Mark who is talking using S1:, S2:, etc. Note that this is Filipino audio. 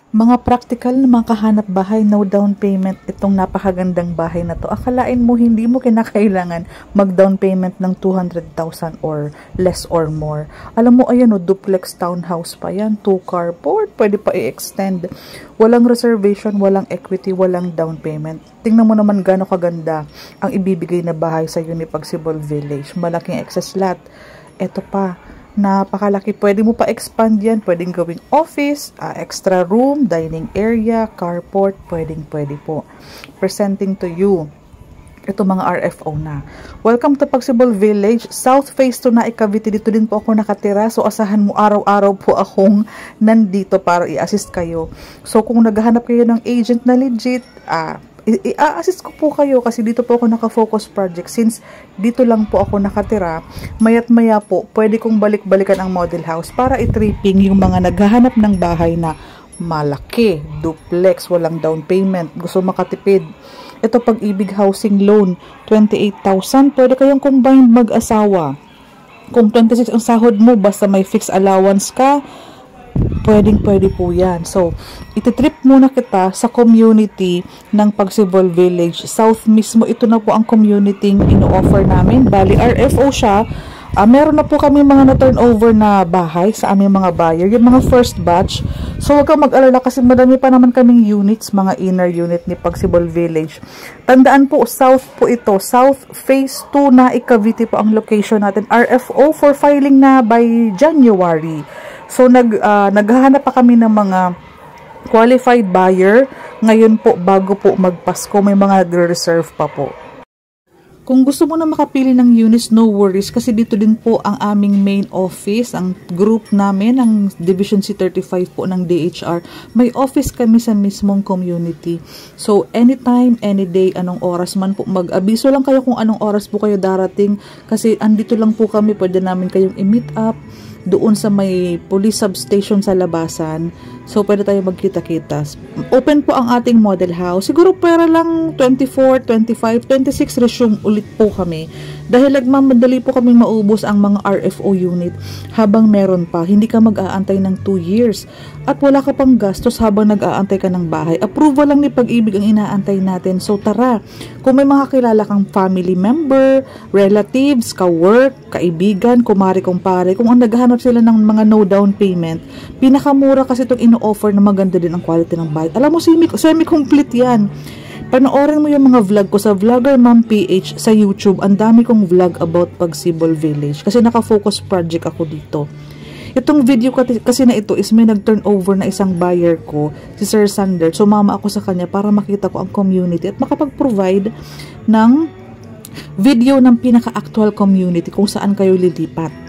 S1: Mga practical na mga kahanap bahay, no down payment, itong napakagandang bahay na to. Akalain mo hindi mo kinakailangan mag-down payment ng 200,000 or less or more. Alam mo, ayan o, duplex townhouse pa yan, 2 carport, pwede pa i-extend. Walang reservation, walang equity, walang down payment. Tingnan mo naman gaano kaganda ang ibibigay na bahay sa Unipagsibol Village. Malaking excess lot. Ito pa, napakalaki. Pwede mo pa expand yan. Pwedeng gawing office, extra room, dining area, carport. Pwede po. Presenting to you. Ito mga RFO na. Welcome to Pagsibol Village. South Phase 2 na Cavite. Dito din po ako nakatira. So asahan mo araw-araw po akong nandito para i-assist kayo. So kung naghahanap kayo ng agent na legit, i-assist ko po kayo kasi dito po ako naka-focus project. Since dito lang po ako nakatira, mayat maya po, pwede kong balik-balikan ang model house para i-tripping yung mga naghahanap ng bahay na malaki, duplex, walang down payment, gusto makatipid. Ito Pag-ibig Housing Loan, 28,000. Pwede kayong combined mag-asawa. Kung 26 ang sahod mo, basta may fixed allowance ka, pwede po yan. So, ititrip muna kita sa community ng Pagsibol Village. South mismo, ito na po ang community ino-offer namin. Bali, RFO siya. Meron na po kami mga na-turnover na bahay sa aming mga buyer. Yung mga first batch. So, huwag kang mag-alala kasi madami pa naman kaming units, mga inner unit ni Pagsibol Village. Tandaan po, South po ito. South Phase 2 na Cavite po ang location natin. RFO for filing na by January. So, naghahanap pa kami ng mga qualified buyer. Ngayon po, bago po magpasko, may mga nagre-reserve pa po. Kung gusto mo na makapili ng units, no worries. Kasi dito din po ang aming main office, ang group namin, ang Division C35 po ng DHR. May office kami sa mismong community. So, anytime, any day, anong oras man po, mag-abiso lang kayo kung anong oras po kayo darating. Kasi andito lang po kami, pwede namin kayong i-meet up doon sa may police substation sa labasan. So, pwede tayo magkita-kita. Open po ang ating model house. Siguro pera lang 24, 25, 26 resume ulit po kami. Dahil nagmamadali po kami maubos ang mga RFO unit habang meron pa. Hindi ka mag-aantay ng 2 years. At wala ka pang gastos habang nag-aantay ka ng bahay. Approval lang ni Pag-ibig ang inaantay natin. So, tara. Kung may mga kilala kang family member, relatives, ka-work, kaibigan, kumari, kumpare, kung ang naghahanap sila ng mga no down payment, pinakamura kasi itong ino-offer na maganda din ang quality ng bahay. Alam mo, semi-complete yan. Panoorin mo yung mga vlog ko sa Vlogger Mom PH sa YouTube. Ang dami kong vlog about Pagsibol Village kasi naka-focus project ako dito. Itong video kasi na ito is may nag-turnover na isang buyer ko, si Sir Sander. Sumama ako sa kanya para makita ko ang community at makapag-provide ng video ng pinaka-actual community kung saan kayo lilipat.